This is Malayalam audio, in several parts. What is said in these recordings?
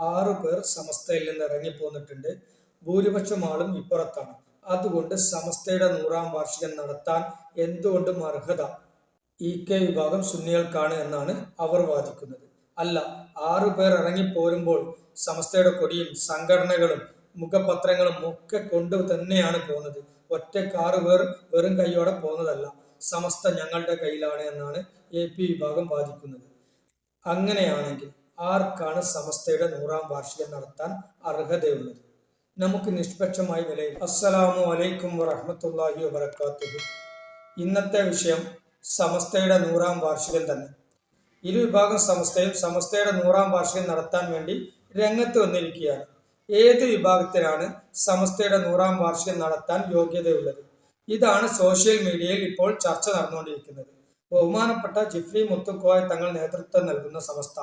6 പേർ സമസ്തയിൽ നിന്ന് ഇറങ്ങിപ്പോന്നിട്ടുണ്ട്. ഭൂരിപക്ഷം ആളും ഇപ്പുറത്താണ്. അതുകൊണ്ട് സമസ്തയുടെ 100-ാം വാർഷികം നടത്താൻ എന്തുകൊണ്ടും അർഹത EK വിഭാഗം സുന്നികൾക്കാണ് എന്നാണ് അവർ വാദിക്കുന്നത്. അല്ല, 6 പേർ ഇറങ്ങിപ്പോരുമ്പോൾ സമസ്തയുടെ കൊടിയും സംഘടനകളും മുഖപത്രങ്ങളും ഒക്കെ കൊണ്ട് തന്നെയാണ് പോകുന്നത്. ഒറ്റയ്ക്ക് 6 പേർ വെറും കൈയോടെ പോകുന്നതല്ല. സമസ്ത ഞങ്ങളുടെ കയ്യിലാണ് എന്നാണ് AP വിഭാഗം വാദിക്കുന്നത്. അങ്ങനെയാണെങ്കിൽ ആർക്കാണ് സമസ്തയുടെ 100-ാം വാർഷികം നടത്താൻ അർഹതയുള്ളത്? നമുക്ക് നിഷ്പക്ഷമായി വിലയിരുത്താം. അസ്സലാമു അലൈക്കും വറഹ്മത്തുള്ളാഹി വബറകാതുഹു. ഇന്നത്തെ വിഷയം സമസ്തയുടെ 100-ാം വാർഷികം തന്നെ. ഇരുവിഭാഗം സമസ്തയും സമസ്തയുടെ 100-ാം വാർഷികം നടത്താൻ വേണ്ടി രംഗത്ത് വന്നിരിക്കുകയാണ്. ഏത് വിഭാഗത്തിനാണ് സമസ്തയുടെ 100-ാം വാർഷികം നടത്താൻ യോഗ്യതയുള്ളത്? ഇതാണ് സോഷ്യൽ മീഡിയയിൽ ഇപ്പോൾ ചർച്ച നടന്നുകൊണ്ടിരിക്കുന്നത്. ബഹുമാനപ്പെട്ട ജിഫ്രി മുത്തുക്കോയ തങ്ങൾ നേതൃത്വം നൽകുന്ന സമസ്ത,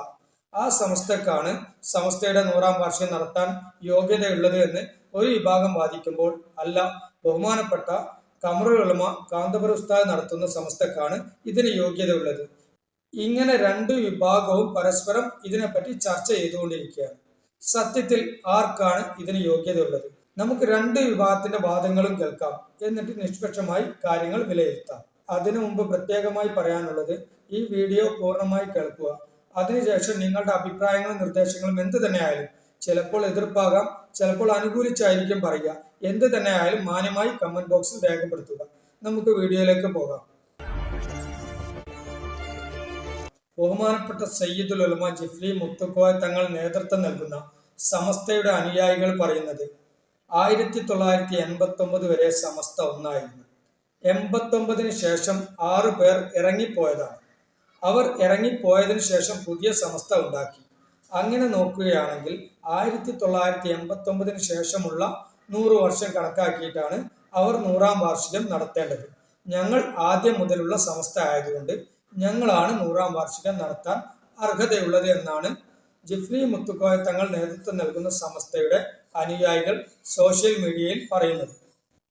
ആ സമസ്തക്കാണ് സമസ്തയുടെ 100-ാം വാർഷികം നടത്താൻ യോഗ്യതയുള്ളത് എന്ന് ഒരു വിഭാഗം വാദിക്കുമ്പോൾ, അല്ല, ബഹുമാനപ്പെട്ട ഖമറുൽ ഉലമ കാന്തപുരം ഉസ്താദ് നടത്തുന്ന സമസ്തക്കാണ് ഇതിന് യോഗ്യതയുള്ളത്. ഇങ്ങനെ രണ്ട് വിഭാഗവും പരസ്പരം ഇതിനെപ്പറ്റി ചർച്ച ചെയ്തുകൊണ്ടിരിക്കുകയാണ്. സത്യത്തിൽ ആർക്കാണ് ഇതിന് യോഗ്യതയുള്ളത്? നമുക്ക് രണ്ട് വിഭാഗത്തിന്റെ വാദങ്ങളും കേൾക്കാം, എന്നിട്ട് നിഷ്പക്ഷമായി കാര്യങ്ങൾ വിലയിരുത്താം. അതിനു മുമ്പ് പ്രത്യേകമായി പറയാനുള്ളത്, ഈ വീഡിയോ പൂർണ്ണമായി കേൾക്കുക. അതിനുശേഷം നിങ്ങളുടെ അഭിപ്രായങ്ങളും നിർദ്ദേശങ്ങളും എന്ത് തന്നെയായാലും, ചിലപ്പോൾ എതിർപ്പാകാം, ചിലപ്പോൾ അനുകൂലിച്ചായിരിക്കും പറയുക, എന്ത് തന്നെയായാലും മാന്യമായി കമന്റ് ബോക്സിൽ രേഖപ്പെടുത്തുക. നമുക്ക് വീഡിയോയിലേക്ക് പോകാം. ബഹുമാനപ്പെട്ട സയ്യിദുൽ ഉലമ ജിഫ്രി മുത്തുക്കോയ തങ്ങൾ നേതൃത്വം നൽകുന്ന സമസ്തയുടെ അനുയായികൾ പറയുന്നത് 1989 വരെ സമസ്ത ഒന്നായിരുന്നു. 89-ന് ശേഷം 6 പേർ ഇറങ്ങിപ്പോയതാണ്. അവർ ഇറങ്ങിപ്പോയതിനു ശേഷം പുതിയ സമസ്ത ഉണ്ടാക്കി. അങ്ങനെ നോക്കുകയാണെങ്കിൽ 1989-ന് ശേഷമുള്ള 100 വർഷം കണക്കാക്കിയിട്ടാണ് അവർ 100-ാം വാർഷികം നടത്തേണ്ടത്. ഞങ്ങൾ ആദ്യം മുതലുള്ള സമസ്ത ആയതുകൊണ്ട് ഞങ്ങളാണ് 100-ാം വാർഷികം നടത്താൻ അർഹതയുള്ളത് എന്നാണ് ജിഫ്രി മുത്തുക്കോയ തങ്ങൾ നേതൃത്വം നൽകുന്ന സമസ്തയുടെ അനുയായികൾ സോഷ്യൽ മീഡിയയിൽ പറയുന്നത്.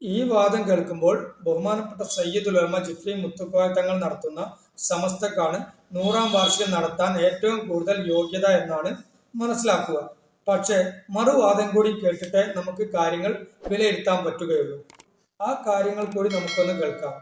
ഈ വാദം കേൾക്കുമ്പോൾ ബഹുമാനപ്പെട്ട സയ്യിദുൽ ഉലമ ജിഫ്രി മുത്തുക്കോയ തങ്ങൾ നടത്തുന്ന സമസ്തക്കാണ് 100-ാം വാർഷികം നടത്താൻ ഏറ്റവും കൂടുതൽ യോഗ്യത എന്നാണ് മനസ്സിലാക്കുക. പക്ഷേ മറുവാദം കൂടി കേട്ടിട്ട് നമുക്ക് കാര്യങ്ങൾ വിലയിരുത്താൻ പറ്റുകയുള്ളൂ. ആ കാര്യങ്ങൾ കൂടി നമുക്കൊന്ന് കേൾക്കാം.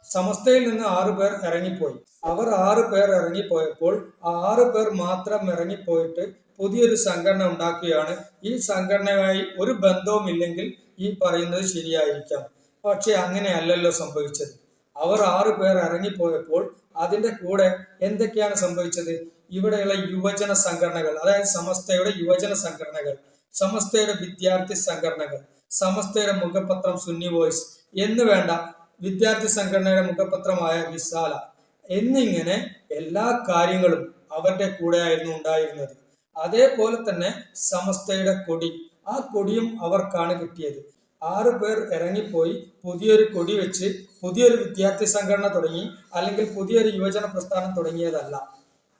സമസ്തയിൽ നിന്ന് 6 പേർ ഇറങ്ങിപ്പോയി. അവർ 6 പേർ ഇറങ്ങിപ്പോയപ്പോൾ 6 പേർ മാത്രം ഇറങ്ങിപ്പോയിട്ട് പുതിയൊരു സംഘടന ഉണ്ടാക്കുകയാണ്. ഈ സംഘടനയുമായി ഒരു ബന്ധവുമില്ലെങ്കിൽ ഈ പറയുന്നത് ശരിയായിരിക്കാം. പക്ഷെ അങ്ങനെയല്ലല്ലോ സംഭവിച്ചത്. അവർ 6 പേർ ഇറങ്ങിപ്പോയപ്പോൾ അതിന്റെ കൂടെ എന്തൊക്കെയാണ് സംഭവിച്ചത്? ഇവിടെയുള്ള യുവജന സംഘടനകൾ, അതായത് സമസ്തയുടെ യുവജന സംഘടനകൾ, സമസ്തയുടെ വിദ്യാർത്ഥി സംഘടനകൾ, സമസ്തയുടെ മുഖപത്രം സുന്നി വോയിസ് എന്ന് വേണ്ട വിദ്യാർത്ഥി സംഘടനയുടെ മുഖപത്രമായ റിസാല എന്നിങ്ങനെ എല്ലാ കാര്യങ്ങളും അവരുടെ കൂടെയായിരുന്നു ഉണ്ടായിരുന്നത്. അതേപോലെ തന്നെ സമസ്തയുടെ കൊടി, ആ കൊടിയും അവർക്കാണ് കിട്ടിയത്. 6 പേർ ഇറങ്ങിപ്പോയി പുതിയൊരു കൊടി വെച്ച് പുതിയൊരു വിദ്യാർത്ഥി സംഘടന തുടങ്ങി, അല്ലെങ്കിൽ പുതിയൊരു യുവജന പ്രസ്ഥാനം തുടങ്ങിയതല്ല.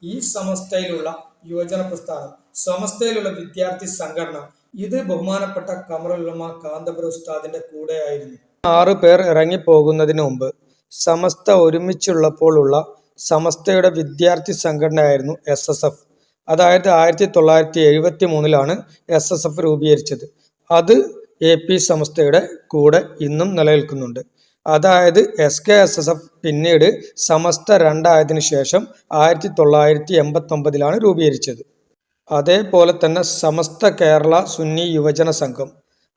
ഈ സമസ്തയിലുള്ള യുവജന പ്രസ്ഥാനം, സമസ്തയിലുള്ള വിദ്യാർത്ഥി സംഘടന, ഇത് ബഹുമാനപ്പെട്ട ഖമറുൽ ഉലമ കാന്തപുരം ഉസ്താദിന്റെ കൂടെയായിരുന്നു. 6 പേർ ഇറങ്ങിപ്പോകുന്നതിന് മുമ്പ് സമസ്ത ഒരുമിച്ചുള്ളപ്പോൾ ഉള്ള സമസ്തയുടെ വിദ്യാർത്ഥി സംഘടനയായിരുന്നു SSF. അതായത് 1973-ലാണ് SSF രൂപീകരിച്ചത്. അത് AP സമസ്തയുടെ കൂടെ ഇന്നും നിലനിൽക്കുന്നുണ്ട്. അതായത് SKSSF പിന്നീട് സമസ്ത 2 ആയതിനു ശേഷം 1989-ലാണ് രൂപീകരിച്ചത്. അതേപോലെ തന്നെ സമസ്ത കേരള സുന്നി യുവജന സംഘം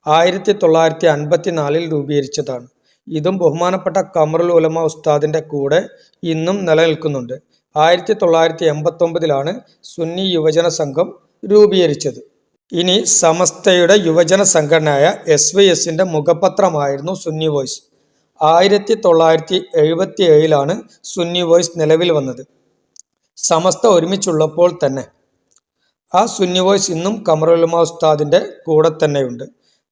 1954-ൽ രൂപീകരിച്ചതാണ്. ഇതും ബഹുമാനപ്പെട്ട ഖമറുൽ ഉലമ ഉസ്താദിന്റെ കൂടെ ഇന്നും നിലനിൽക്കുന്നുണ്ട്. 1989-ലാണ് സുന്നി യുവജന സംഘം രൂപീകരിച്ചത്. ഇനി സമസ്തയുടെ യുവജന സംഘടനയായ SYSന്റെ മുഖപത്രമായിരുന്നു സുന്നി വോയിസ്. 1977-ലാണ് സുന്നി വോയിസ് നിലവിൽ വന്നത്. സമസ്ത ഒരുമിച്ചുള്ളപ്പോൾ തന്നെ ആ സുന്നി വോയിസ് ഇന്നും ഖമറുൽ ഉലമ ഉസ്താദിന്റെ കൂടെ തന്നെയുണ്ട്.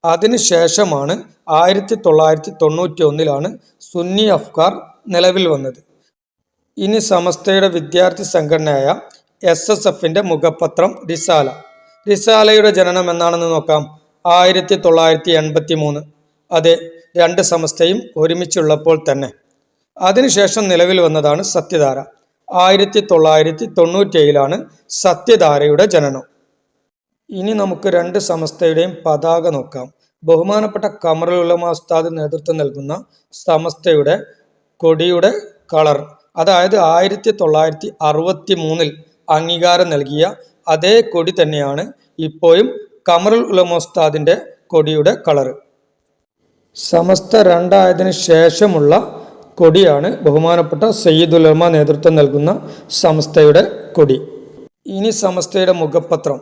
അതിനുശേഷമാണ് 1991-ലാണ് സുന്നി അഫ്കാർ നിലവിൽ വന്നത്. ഇനി സമസ്തയുടെ വിദ്യാർത്ഥി സംഘടനയായ SSFന്റെ മുഖപത്രം റിസാല. റിസാലയുടെ ജനനം എന്നാണെന്ന് നോക്കാം. 1983. അതെ, 2 സമസ്തയും ഒരുമിച്ചുള്ളപ്പോൾ തന്നെ. അതിനുശേഷം നിലവിൽ വന്നതാണ് സത്യധാര. 1997-ലാണ് സത്യധാരയുടെ ജനനം. ഇനി നമുക്ക് രണ്ട് സമസ്തയുടെയും പതാക നോക്കാം. ബഹുമാനപ്പെട്ട ഖമറുൽ ഉലമ ഉസ്താദ് നേതൃത്വം നൽകുന്ന സമസ്തയുടെ കൊടിയുടെ കളർ, അതായത് 1963 അംഗീകാരം നൽകിയ അതേ കൊടി തന്നെയാണ് ഇപ്പോഴും ഖമറുൽ ഉലമ ഉസ്താദിന്റെ കൊടിയുടെ കളർ. സമസ്ത രണ്ടായതിനു ശേഷമുള്ള കൊടിയാണ് ബഹുമാനപ്പെട്ട സയ്യിദുൽ ഉലമ നേതൃത്വം നൽകുന്ന സമസ്തയുടെ കൊടി. ഇനി സമസ്തയുടെ മുഖപത്രം,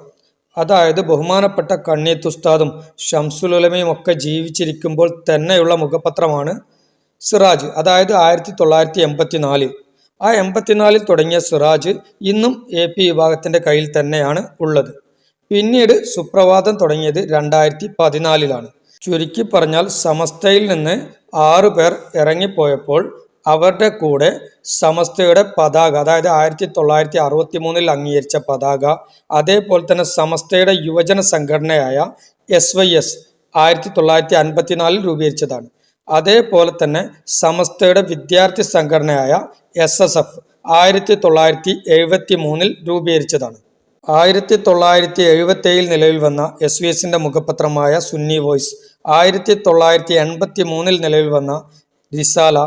അതായത് ബഹുമാനപ്പെട്ട കണ്ണിയത്ത് ഉസ്താദും ഷംസുൽ ഉലമയും ഒക്കെ ജീവിച്ചിരിക്കുമ്പോൾ തന്നെയുള്ള മുഖപത്രമാണ് സിറാജ്, അതായത് 1984. ആ 84 തുടങ്ങിയ സിറാജ് ഇന്നും AP വിഭാഗത്തിന്റെ കയ്യിൽ തന്നെയാണ് ഉള്ളത്. പിന്നീട് സുപ്രഭാതം തുടങ്ങിയത് 2014. ചുരുക്കി പറഞ്ഞാൽ സമസ്തയിൽ നിന്ന് 6 പേർ ഇറങ്ങിപ്പോയപ്പോൾ അവരുടെ കൂടെ സമസ്തയുടെ പതാക, അതായത് 1963 അംഗീകരിച്ച പതാക, അതേപോലെ തന്നെ സമസ്തയുടെ യുവജന സംഘടനയായ SYS 1954 രൂപീകരിച്ചതാണ്. അതേപോലെ തന്നെ സമസ്തയുടെ വിദ്യാർത്ഥി സംഘടനയായ SSF 1973 രൂപീകരിച്ചതാണ്. 1977 നിലവിൽ വന്ന SYSന്റെ മുഖപത്രമായ സുന്നി വോയിസ്, 1983 നിലവിൽ വന്ന റിസാല,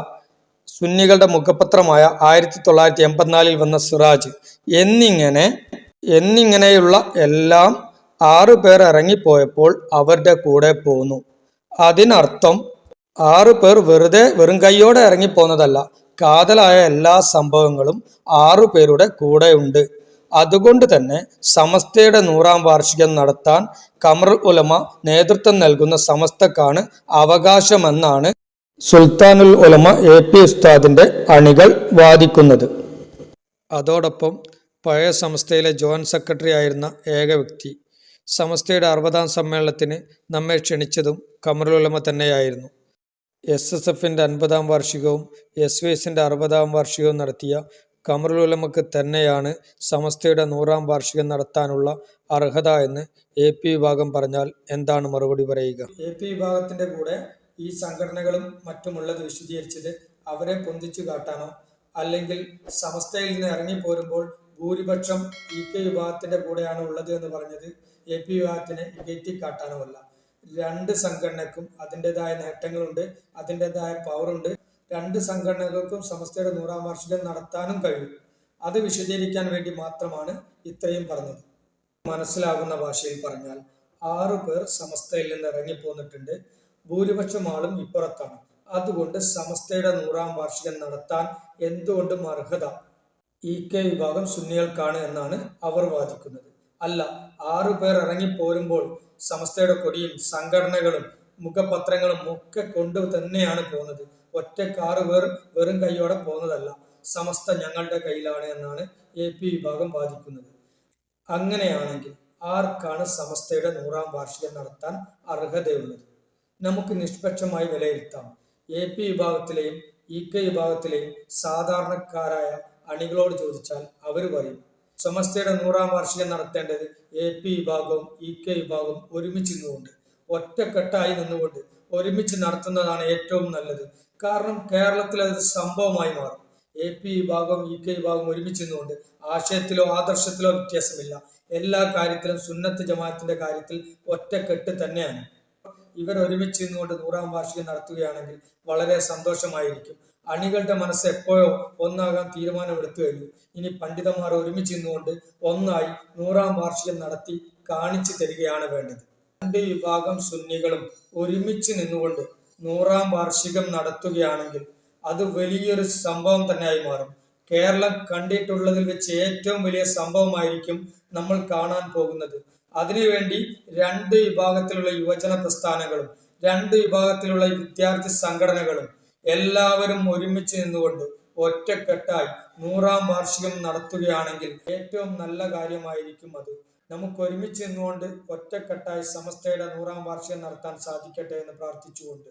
സുന്നികളുടെ മുഖപത്രമായ 1984 വന്ന സിറാജ് എന്നിങ്ങനെയുള്ള എല്ലാം 6 പേർ ഇറങ്ങിപ്പോയപ്പോൾ അവരുടെ കൂടെ പോന്നു. അതിനർത്ഥം 6 പേർ വെറും കൈയോടെ ഇറങ്ങിപ്പോന്നതല്ല, കാതലായ എല്ലാ സംഭവങ്ങളും 6 പേരുടെ കൂടെ ഉണ്ട്. അതുകൊണ്ട് തന്നെ സമസ്തയുടെ 100ാം വാർഷികം നടത്താൻ ഖമറുൽ ഉലമ നേതൃത്വം നൽകുന്ന സമസ്തക്കാണ് അവകാശമെന്നാണ് സുൽത്താനുൽ ഉലമ AP ഉസ്താദിന്റെ അണികൾ വാദിക്കുന്നത്. അതോടൊപ്പം പഴയ സമസ്തയിലെ ജോയിന്റ് സെക്രട്ടറി ആയിരുന്ന ഏക വ്യക്തി, സമസ്തയുടെ 60ാം സമ്മേളനത്തിന് നമ്മെ ക്ഷണിച്ചതും ഖമറുൽ ഉലമ തന്നെയായിരുന്നു. SSFന്റെ 50ാം വാർഷികവും SYSന്റെ 60ാം വാർഷികവും നടത്തിയ ഖമറുൽ ഉലമക്ക് തന്നെയാണ് സമസ്തയുടെ 100ാം വാർഷികം നടത്താനുള്ള അർഹത എന്ന് AP വിഭാഗം പറഞ്ഞാൽ എന്താണ് മറുപടി പറയുക? AP വിഭാഗത്തിന്റെ കൂടെ ഈ സംഘടനകളും മറ്റുമുള്ളത് വിശദീകരിച്ചത് അവരെ പൊന്തിച്ചു കാട്ടാനോ അല്ലെങ്കിൽ സമസ്തയിൽ നിന്ന് ഇറങ്ങിപ്പോരുമ്പോൾ ഭൂരിപക്ഷം EK വിഭാഗത്തിന്റെ കൂടെയാണ് ഉള്ളത് എന്ന് പറഞ്ഞത് AP വിഭാഗത്തിനെ കയറ്റിക്കാട്ടാനോ അല്ല. രണ്ട് സംഘടനക്കും അതിൻ്റെതായ നേട്ടങ്ങളുണ്ട്, അതിൻ്റെതായ പവറുണ്ട്. രണ്ട് സംഘടനകൾക്കും സമസ്തയുടെ 100ാം വാർഷികം നടത്താനും കഴിയും. അത് വിശദീകരിക്കാൻ വേണ്ടി മാത്രമാണ് ഇത്രയും പറഞ്ഞത്. മനസ്സിലാകുന്ന ഭാഷയിൽ പറഞ്ഞാൽ 6 പേർ സമസ്തയിൽ നിന്ന് ഇറങ്ങിപ്പോന്നിട്ടുണ്ട്, ഭൂരിപക്ഷം ആളും ഇപ്പുറത്താണ്. അതുകൊണ്ട് സമസ്തയുടെ 100ാം വാർഷികം നടത്താൻ എന്തുകൊണ്ടും അർഹത EK വിഭാഗം സുന്നികൾക്കാണ് എന്നാണ് അവർ വാദിക്കുന്നത്. അല്ല, 6 പേർ ഇറങ്ങിപ്പോരുമ്പോൾ സമസ്തയുടെ കൊടിയും സംഘടനകളും മുഖപത്രങ്ങളും ഒക്കെ കൊണ്ട് തന്നെയാണ് പോകുന്നത്. ഒറ്റക്ക് 6 പേർ വെറും കൈയോടെ പോകുന്നതല്ല, സമസ്ത ഞങ്ങളുടെ കയ്യിലാണ് എന്നാണ് AP വിഭാഗം വാദിക്കുന്നത്. അങ്ങനെയാണെങ്കിൽ ആർക്കാണ് സമസ്തയുടെ 100ാം വാർഷികം നടത്താൻ അർഹതയുള്ളത്? നമുക്ക് നിഷ്പക്ഷമായി വിലയിരുത്താം. AP വിഭാഗത്തിലെയും EK വിഭാഗത്തിലെയും സാധാരണക്കാരായ അണികളോട് ചോദിച്ചാൽ അവർ പറയും സമസ്തയുടെ 100ാം വാർഷികം നടത്തേണ്ടത് AP വിഭാഗവും EK വിഭാഗവും ഒരുമിച്ച് നിന്നുകൊണ്ട്, ഒറ്റക്കെട്ടായി നിന്നുകൊണ്ട് ഒരുമിച്ച് നടത്തുന്നതാണ് ഏറ്റവും നല്ലത്. കാരണം കേരളത്തിൽ അത് സംഭവമായി മാറും. AP വിഭാഗവും EK വിഭാഗവും ഒരുമിച്ച് നിന്നുകൊണ്ട് ആശയത്തിലോ ആദർശത്തിലോ വ്യത്യാസമില്ല. എല്ലാ കാര്യത്തിലും സുന്നത്ത് ജമാഅത്തിന്റെ കാര്യത്തിൽ ഒറ്റക്കെട്ട് തന്നെയാണ്. ഇവർ ഒരുമിച്ച് നിന്നുകൊണ്ട് 100ാം വാർഷികം നടത്തുകയാണെങ്കിൽ വളരെ സന്തോഷമായിരിക്കും. അണികളുടെ മനസ്സ് എപ്പോഴോ ഒന്നാകാൻ തീരുമാനമെടുത്തു കഴിഞ്ഞു. ഇനി പണ്ഡിതന്മാർ ഒരുമിച്ച് നിന്നുകൊണ്ട് ഒന്നായി 100ാം വാർഷികം നടത്തി കാണിച്ചു തരികയാണ് വേണ്ടത്. രണ്ട് വിഭാഗം സുന്നികളും ഒരുമിച്ച് നിന്നുകൊണ്ട് 100ാം വാർഷികം നടത്തുകയാണെങ്കിൽ അത് വലിയൊരു സംഭവം തന്നെയായി മാറും. കേരളം കണ്ടിട്ടുള്ളതിൽ വെച്ച് ഏറ്റവും വലിയ സംഭവമായിരിക്കും നമ്മൾ കാണാൻ പോകുന്നത്. അതിനുവേണ്ടി രണ്ട് വിഭാഗത്തിലുള്ള യുവജന പ്രസ്ഥാനങ്ങളും രണ്ട് വിഭാഗത്തിലുള്ള വിദ്യാർത്ഥി സംഘടനകളും എല്ലാവരും ഒരുമിച്ച് നിന്നുകൊണ്ട് ഒറ്റക്കെട്ടായി 100ാം വാർഷികം നടത്തുകയാണെങ്കിൽ ഏറ്റവും നല്ല കാര്യമായിരിക്കും അത്. നമുക്ക് ഒരുമിച്ച് നിന്നുകൊണ്ട് ഒറ്റക്കെട്ടായി സമസ്തയുടെ 100ാം വാർഷികം നടത്താൻ സാധിക്കട്ടെ എന്ന് പ്രാർത്ഥിച്ചുകൊണ്ട്